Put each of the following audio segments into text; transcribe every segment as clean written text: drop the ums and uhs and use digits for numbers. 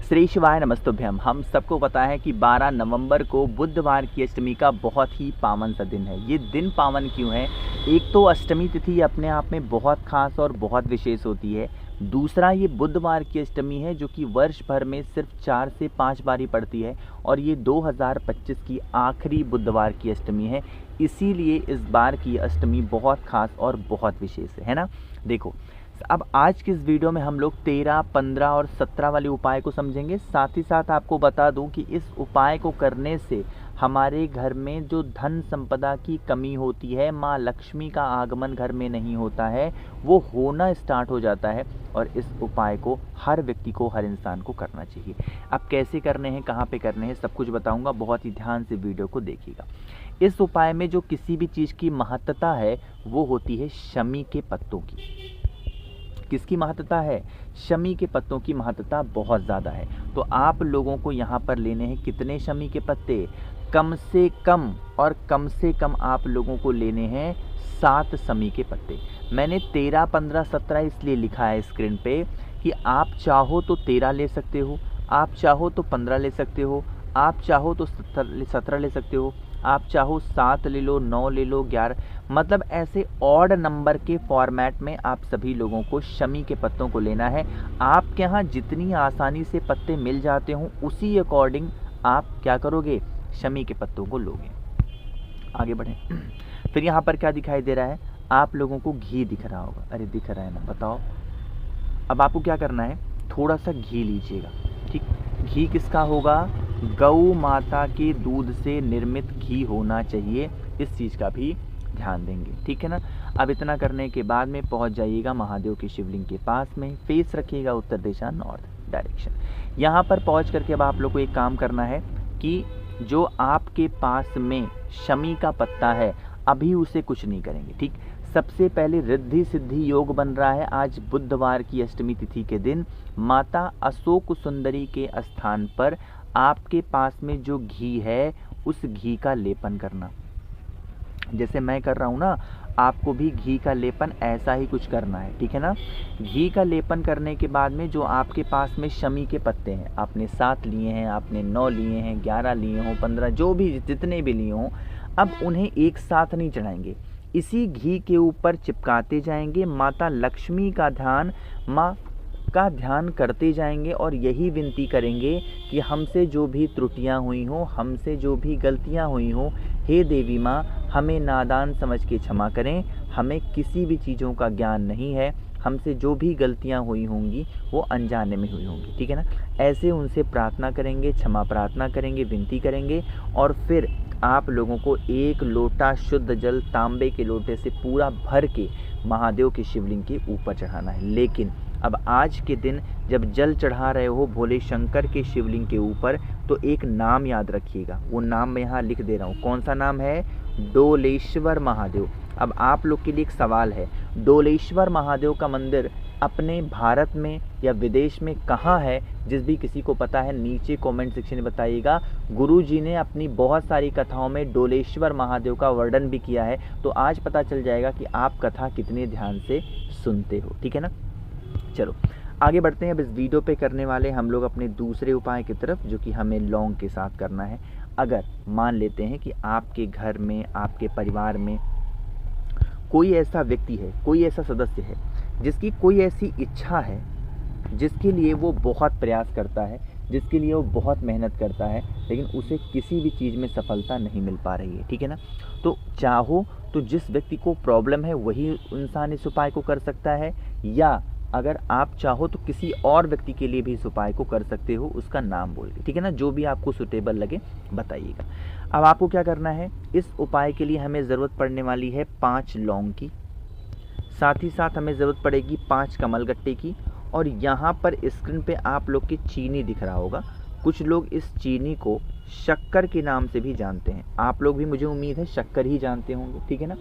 श्री शिवाय नमस्तुभ्यम। हम सबको पता है कि 12 नवंबर को बुधवार की अष्टमी का बहुत ही पावन सा दिन है। ये दिन पावन क्यों है? एक तो अष्टमी तिथि अपने आप में बहुत खास और बहुत विशेष होती है। दूसरा, ये बुधवार की अष्टमी है जो कि वर्ष भर में सिर्फ 4 से 5 बार ही पड़ती है और ये 2025 की आखिरी बुधवार की अष्टमी है। इसीलिए इस बार की अष्टमी बहुत खास और बहुत विशेष है ना। देखो, अब आज की इस वीडियो में हम लोग 13, 15 और 17 वाले उपाय को समझेंगे। साथ ही साथ आपको बता दूं कि इस उपाय को करने से हमारे घर में जो धन संपदा की कमी होती है, माँ लक्ष्मी का आगमन घर में नहीं होता है, वो होना स्टार्ट हो जाता है। और इस उपाय को हर व्यक्ति को, हर इंसान को करना चाहिए। अब कैसे करने हैं, कहाँ पे करने हैं, सब कुछ बताऊंगा। बहुत ही ध्यान से वीडियो को देखिएगा। इस उपाय में जो किसी भी चीज़ की महत्ता है वो होती है शमी के पत्तों की। किसकी महत्ता है? शमी के पत्तों की महत्ता बहुत ज़्यादा है। तो आप लोगों को यहाँ पर लेने हैं कितने शमी के पत्ते? कम से कम आप लोगों को लेने हैं 7 शमी के पत्ते। मैंने 13, 15, 17 इसलिए लिखा है स्क्रीन पे कि आप चाहो तो 13 ले सकते हो, आप चाहो तो 15 ले सकते हो, आप चाहो तो 17 ले सकते हो, आप चाहो 7 ले लो, 9 ले लो, 11, मतलब ऐसे ऑड नंबर के फॉर्मेट में आप सभी लोगों को शमी के पत्तों को लेना है। आपके यहाँ जितनी आसानी से पत्ते मिल जाते हों उसी अकॉर्डिंग आप क्या करोगे? शमी के पत्तों को लोगे। आगे बढ़ें। फिर यहाँ पर क्या दिखाई दे रहा है? आप लोगों को घी दिख रहा होगा। अरे दिख रहा है ना, बताओ। अब आपको क्या करना है? थोड़ा सा घी लीजिएगा। ठीक, घी किसका होगा? गौ माता के दूध से निर्मित घी होना चाहिए। इस चीज़ का भी ध्यान देंगे, ठीक है ना। अब इतना करने के बाद में पहुंच जाइएगा महादेव के शिवलिंग के पास में। फेस रखिएगा उत्तर दिशा, नॉर्थ डायरेक्शन। यहाँ पर पहुंच करके अब आप लोग को एक काम करना है कि जो आपके पास में शमी का पत्ता है अभी उसे कुछ नहीं करेंगे। ठीक, सबसे पहले रिद्धि सिद्धि योग बन रहा है आज बुधवार की अष्टमी तिथि के दिन। माता अशोक सुंदरी के स्थान पर आपके पास में जो घी है उस घी का लेपन करना। जैसे मैं कर रहा हूँ ना, आपको भी घी का लेपन ऐसा ही कुछ करना है, ठीक है ना। घी का लेपन करने के बाद में जो आपके पास में शमी के पत्ते हैं, आपने 7 लिए हैं, आपने 9 लिए हैं, 11 लिए हों, 15, जो भी जितने भी लिए हों, अब उन्हें एक साथ नहीं चढ़ाएंगे, इसी घी के ऊपर चिपकाते जाएंगे। माता लक्ष्मी का ध्यान, माँ का ध्यान करते जाएंगे और यही विनती करेंगे कि हमसे जो भी त्रुटियां हुई हों, हमसे जो भी गलतियां हुई हों, हे देवी माँ हमें नादान समझ के क्षमा करें, हमें किसी भी चीज़ों का ज्ञान नहीं है, हमसे जो भी गलतियां हुई होंगी वो अनजाने में हुई होंगी, ठीक है ना। ऐसे उनसे प्रार्थना करेंगे, क्षमा प्रार्थना करेंगे, विनती करेंगे और फिर आप लोगों को एक लोटा शुद्ध जल तांबे के लोटे से पूरा भर के महादेव के शिवलिंग के ऊपर चढ़ाना है। लेकिन अब आज के दिन जब जल चढ़ा रहे हो भोले शंकर के शिवलिंग के ऊपर, तो एक नाम याद रखिएगा। वो नाम मैं यहाँ लिख दे रहा हूँ। कौन सा नाम है? डोलेश्वर महादेव। अब आप लोग के लिए एक सवाल है, डोलेश्वर महादेव का मंदिर अपने भारत में या विदेश में कहाँ है? जिस भी किसी को पता है नीचे कमेंट सेक्शन में बताइएगा। गुरुजी ने अपनी बहुत सारी कथाओं में डोलेश्वर महादेव का वर्णन भी किया है, तो आज पता चल जाएगा कि आप कथा कितने ध्यान से सुनते हो, ठीक है ना। चलो आगे बढ़ते हैं। अब इस वीडियो पे करने वाले हम लोग अपने दूसरे उपाय की तरफ, जो कि हमें लौंग के साथ करना है। अगर मान लेते हैं कि आपके घर में, आपके परिवार में कोई ऐसा व्यक्ति है, कोई ऐसा सदस्य है जिसकी कोई ऐसी इच्छा है, जिसके लिए वो बहुत प्रयास करता है, जिसके लिए वो बहुत मेहनत करता है, लेकिन उसे किसी भी चीज़ में सफलता नहीं मिल पा रही है, ठीक है ना। तो चाहो तो जिस व्यक्ति को प्रॉब्लम है वही इंसान इस उपाय को कर सकता है, या अगर आप चाहो तो किसी और व्यक्ति के लिए भी इस उपाय को कर सकते हो, उसका नाम बोल के, ठीक है ना। जो भी आपको सुटेबल लगे बताइएगा। अब आपको क्या करना है? इस उपाय के लिए हमें ज़रूरत पड़ने वाली है 5 लौंग की, साथ ही साथ हमें ज़रूरत पड़ेगी 5 कमलगट्टे की। और यहाँ पर स्क्रीन पे आप लोग की चीनी दिख रहा होगा। कुछ लोग इस चीनी को शक्कर के नाम से भी जानते हैं। आप लोग भी, मुझे उम्मीद है, शक्कर ही जानते होंगे, ठीक है ना।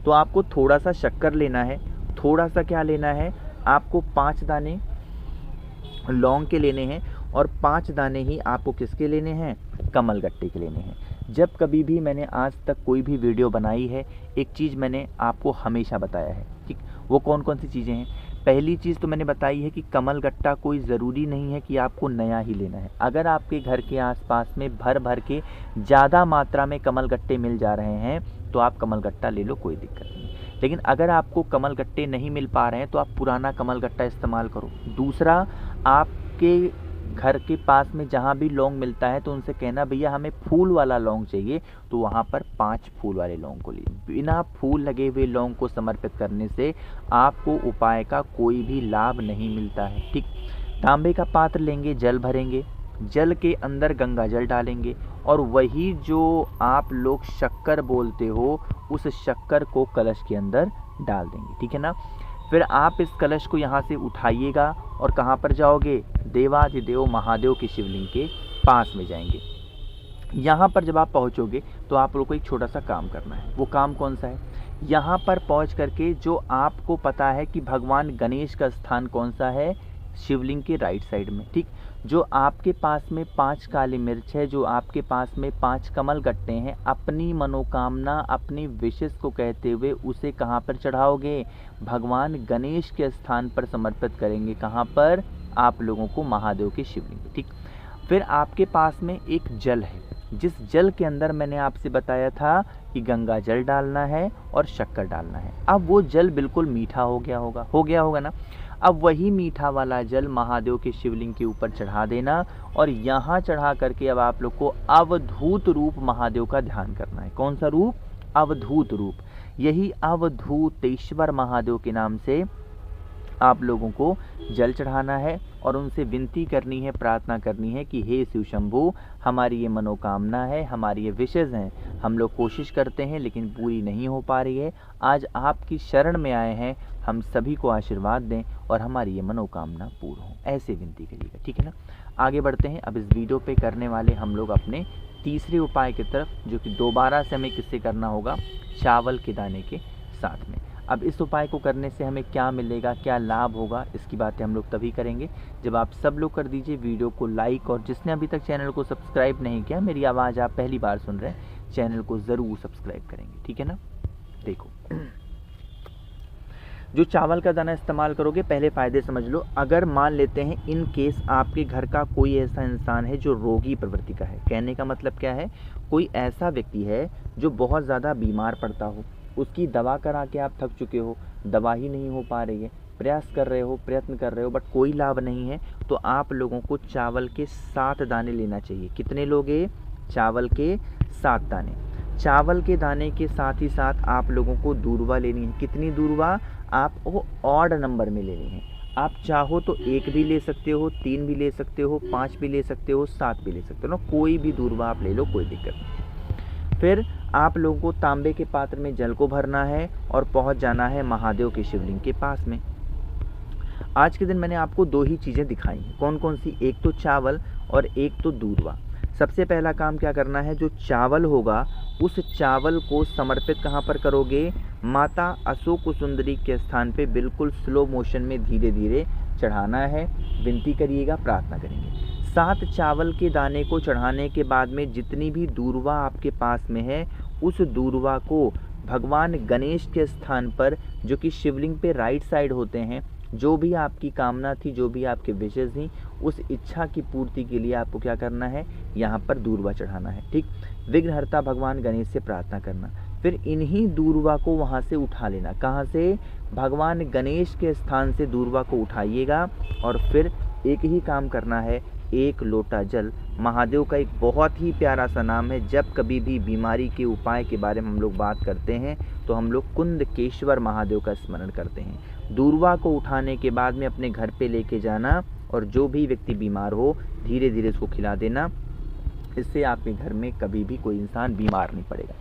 तो आपको थोड़ा सा शक्कर लेना है। थोड़ा सा क्या लेना है? आपको 5 दाने लौंग के लेने हैं और 5 दाने ही आपको किसके लेने हैं? कमलगट्टे के लेने हैं। जब कभी भी मैंने आज तक कोई भी वीडियो बनाई है, एक चीज़ मैंने आपको हमेशा बताया है, ठीक। वो कौन कौन सी चीज़ें हैं? पहली चीज़ तो मैंने बताई है कि कमल गट्टा कोई ज़रूरी नहीं है कि आपको नया ही लेना है। अगर आपके घर के आसपास में भर भर के ज़्यादा मात्रा में कमल गट्टे मिल जा रहे हैं तो आप कमल गट्टा ले लो, कोई दिक्कत नहीं। लेकिन अगर आपको कमल गट्टे नहीं मिल पा रहे हैं तो आप पुराना कमल गट्टा इस्तेमाल करो। दूसरा, आपके घर के पास में जहाँ भी लौंग मिलता है तो उनसे कहना भैया हमें फूल वाला लौंग चाहिए, तो वहाँ पर 5 फूल वाले लौंग को लिए। बिना फूल लगे हुए लौंग को समर्पित करने से आपको उपाय का कोई भी लाभ नहीं मिलता है। ठीक, तांबे का पात्र लेंगे, जल भरेंगे, जल के अंदर गंगा जल डालेंगे और वही जो आप लोग शक्कर बोलते हो उस शक्कर को कलश के अंदर डाल देंगे। ठीक है ना। फिर आप इस कलश को यहाँ से उठाइएगा और कहाँ पर जाओगे, देवाधिदेव महादेव के शिवलिंग के पास में जाएंगे। यहाँ पर जब आप पहुँचोगे तो आप लोग को एक छोटा सा काम करना है। वो काम कौन सा है, यहाँ पर पहुँच करके जो आपको पता है कि भगवान गणेश का स्थान कौन सा है, शिवलिंग के राइट साइड में। ठीक, जो आपके पास में 5 काली मिर्च है, जो आपके पास में 5 कमल गट्टे हैं, अपनी मनोकामना अपनी विशेष को कहते हुए उसे कहाँ पर चढ़ाओगे, भगवान गणेश के स्थान पर समर्पित करेंगे। कहाँ पर, आप लोगों को महादेव के शिवलिंग। ठीक, फिर आपके पास में एक जल है, जिस जल के अंदर मैंने आपसे बताया था कि गंगा जल डालना है और शक्कर डालना है। अब वो जल बिल्कुल मीठा हो गया होगा ना। अब वही मीठा वाला जल महादेव के शिवलिंग के ऊपर चढ़ा देना और यहाँ चढ़ा करके अब आप लोग को अवधूत रूप महादेव का ध्यान करना है। कौन सा रूप, अवधूत रूप। यही अवधूतेश्वर महादेव के नाम से आप लोगों को जल चढ़ाना है और उनसे विनती करनी है, प्रार्थना करनी है कि हे शिव शंभू, हमारी ये मनोकामना है, हमारी ये विशेष हैं, हम लोग कोशिश करते हैं लेकिन पूरी नहीं हो पा रही है। आज आपकी शरण में आए हैं, हम सभी को आशीर्वाद दें और हमारी ये मनोकामना पूर्ण हो, ऐसे विनती करिएगा। ठीक है ना। आगे बढ़ते हैं। अब इस वीडियो पे करने वाले हम लोग अपने तीसरे उपाय की तरफ, जो कि दोबारा से हमें किससे करना होगा, चावल के दाने के साथ में। अब इस उपाय को करने से हमें क्या मिलेगा, क्या लाभ होगा, इसकी बातें हम लोग तभी करेंगे जब आप सब लोग कर दीजिए वीडियो को लाइक, और जिसने अभी तक चैनल को सब्सक्राइब नहीं किया, मेरी आवाज़ आप पहली बार सुन रहे हैं, चैनल को ज़रूर सब्सक्राइब करेंगे। ठीक है ना। देखो, जो चावल का दाना इस्तेमाल करोगे, पहले फ़ायदे समझ लो। अगर मान लेते हैं इन केस आपके घर का कोई ऐसा इंसान है जो रोगी प्रवृत्ति का है, कहने का मतलब क्या है, कोई ऐसा व्यक्ति है जो बहुत ज़्यादा बीमार पड़ता हो, उसकी दवा करा के आप थक चुके हो, दवा ही नहीं हो पा रही है, प्रयास कर रहे हो, प्रयत्न कर रहे हो, बट कोई लाभ नहीं है, तो आप लोगों को चावल के 7 दाने लेना चाहिए। कितने लोगे, चावल के 7 दाने। चावल के दाने के साथ ही साथ आप लोगों को दूर्वा लेनी है। कितनी दूर्वा, आपको ऑड नंबर में लेनी है। आप चाहो तो 1 भी ले सकते हो, 3 भी ले सकते हो, 5 भी ले सकते हो, 7 भी ले सकते हो ना, कोई भी दूर्वा आप ले लो, कोई दिक्कत नहीं। फिर आप लोगों को तांबे के पात्र में जल को भरना है और पहुंच जाना है महादेव के शिवलिंग के पास में। आज के दिन मैंने आपको 2 ही चीज़ें दिखाई हैं। कौन कौन सी, एक तो चावल और एक तो दूर्वा। सबसे पहला काम क्या करना है, जो चावल होगा उस चावल को समर्पित कहाँ पर करोगे, माता अशोक सुंदरी के स्थान पे बिल्कुल स्लो मोशन में धीरे धीरे चढ़ाना है। विनती करिएगा, प्रार्थना करेंगे। 7 चावल के दाने को चढ़ाने के बाद में जितनी भी दूर्वा आपके पास में है, उस दूर्वा को भगवान गणेश के स्थान पर, जो कि शिवलिंग पे राइट साइड होते हैं, जो भी आपकी कामना थी, जो भी आपके विशेष थी, उस इच्छा की पूर्ति के लिए आपको क्या करना है, यहाँ पर दूर्वा चढ़ाना है। ठीक, विघ्नहर्ता भगवान गणेश से प्रार्थना करना। फिर इन्हीं दूर्वा को वहाँ से उठा लेना। कहाँ से, भगवान गणेश के स्थान से दूर्वा को उठाइएगा और फिर एक ही काम करना है, 1 लोटा जल। महादेव का एक बहुत ही प्यारा सा नाम है। जब कभी भी बीमारी के उपाय के बारे में हम लोग बात करते हैं तो हम लोग कुंदकेश्वर महादेव का स्मरण करते हैं। दूर्वा को उठाने के बाद में अपने घर पे लेके जाना और जो भी व्यक्ति बीमार हो धीरे धीरे उसको खिला देना। इससे आपके घर में कभी भी कोई इंसान बीमार नहीं पड़ेगा।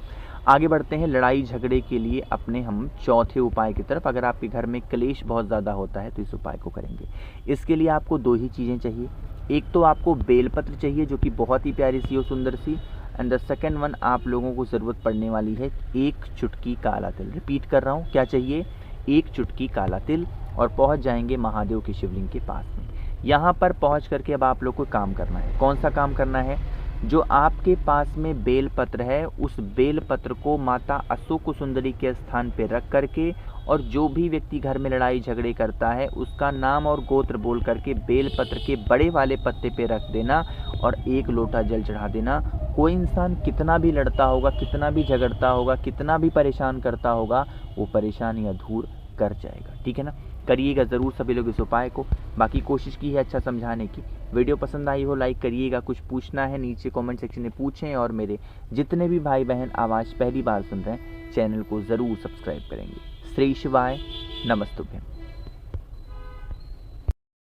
आगे बढ़ते हैं लड़ाई झगड़े के लिए अपने हम चौथे उपाय की तरफ। अगर आपके घर में क्लेश बहुत ज़्यादा होता है तो इस उपाय को करेंगे। इसके लिए आपको 2 ही चीज़ें चाहिए। एक तो आपको बेलपत्र चाहिए, जो कि बहुत ही प्यारी सी और सुंदर सी, एंड द सेकेंड वन आप लोगों को ज़रूरत पड़ने वाली है 1 चुटकी काला तिल। रिपीट कर रहा हूँ, क्या चाहिए, 1 चुटकी काला तिल, और पहुँच जाएंगे महादेव के शिवलिंग के पास में। यहाँ पर पहुँच करके अब आप लोग को काम करना है। कौन सा काम करना है, जो आपके पास में बेलपत्र है उस बेलपत्र को माता अशोक सुंदरी के स्थान पे रख करके और जो भी व्यक्ति घर में लड़ाई झगड़े करता है उसका नाम और गोत्र बोल करके बेलपत्र के बड़े वाले पत्ते पे रख देना और 1 लोटा जल चढ़ा देना। कोई इंसान कितना भी लड़ता होगा, कितना भी झगड़ता होगा, कितना भी परेशान करता होगा, वो परेशानियाँ दूर कर जाएगा। ठीक है ना, करिएगा ज़रूर सभी लोग इस उपाय को। बाकी कोशिश की है अच्छा समझाने की। वीडियो पसंद आई हो लाइक करिएगा, कुछ पूछना है नीचे कमेंट सेक्शन में पूछें, और मेरे जितने भी भाई बहन आवाज़ पहली बार सुन रहे हैं चैनल को ज़रूर सब्सक्राइब करेंगे। श्री शिवाय, नमस्तुभ्यं।